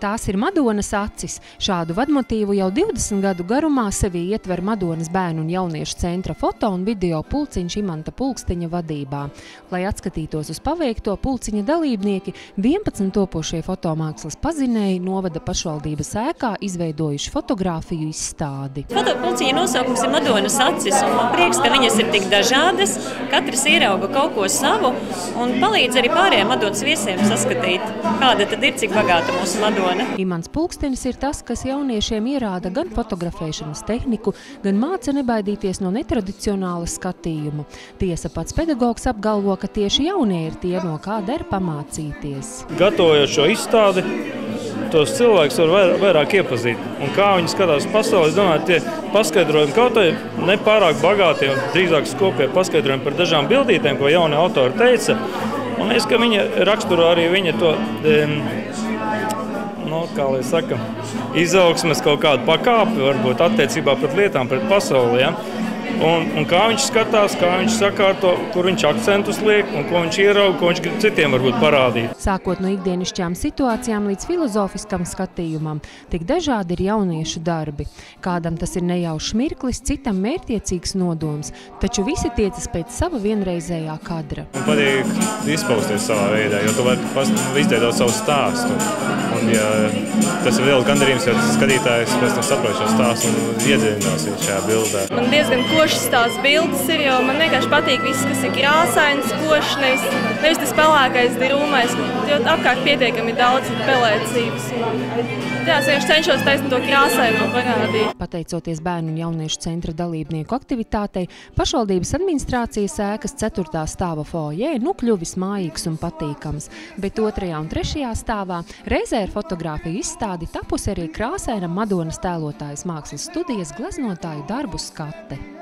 Tās ir Madonas acis. Šādu vadmotīvu jau 20 gadu garumā sevī ietver Madonas bērnu un jauniešu centra foto un video pulciņš Imanta Pulksteņa vadībā. Lai atskatītos uz paveikto, pulciņa dalībnieki 11 topošie fotomākslas pazinēji novada pašvaldības ēkā izveidojuši fotogrāfiju izstādi. Fotopulciņa nosaukums ir Madonas acis, un man prieks, ka viņas ir tik dažādas, katrs ierauga kaut ko savu un palīdz arī pārējiem Madonas viesiem saskatīt, kāda tad ir, cik bagāta mūsu Madona. Imants Pulkstenis ir tas, kas jauniešiem ierāda gan fotografēšanas tehniku, gan māca nebaidīties no netradicionāla skatījuma. Tiesa, pats pedagogs apgalvo, ka tieši jaunie ir tie, no kā der pamācīties. Gatavojot šo izstādi, tos cilvēkus var vairāk iepazīt. Un kā viņi skatās pasauli, es domāju, tie paskaidrojumi kaut vai nepārāk bagātie un drīzāk skopie paskaidrojumi par dažām bildītēm, ko jaunie autori teica. Un es, ka viņa raksturo arī viņa to, kā lai saka, izaugsmes kaut kādu pakāpi, varbūt attiecībā pret lietām, pret pasauli. Ja? Un kā viņš skatās, kā viņš sakārto, kur viņš akcentus liek un ko viņš ierauga, ko viņš grib citiem varbūt parādīt. Sākot no ikdienišķām situācijām līdz filozofiskam skatījumam, tik dažādi ir jauniešu darbi. Kādam tas ir nejaušs mirklis, citam mērķtiecīgs nodoms, taču visi tiecas pēc sava vienreizējā kadra. Man patīk izpausties savā veidā, jo tu vari izveidot savu stāstu. Un ja tas ir liels gandarījums, jo skatītājs pēc tam saprot šo stāstu un iedziļināsies šajā bildē. Man diezgan košas tās bildes ir, jo man vienkārši patīk viss, kas ir krāsains, košs, nevis tas pelēkais, drūmais, jo apkārt pietiekami daudz pelēcības. Jā, es vienkārši cenšos taisnīt to krāsaino parādīt. Pateicoties bērnu un jauniešu centra dalībnieku aktivitātei, pašvaldības administrācijas ēkas 4. stāva foajē kļuvis mājīgs un patīkams, bet 2. un 3. stāvā reizē ar fotogrāfiju izstādi tapusi arī krāsaina Madonas tēlotājas mākslas studijas gleznotāju darbu skate.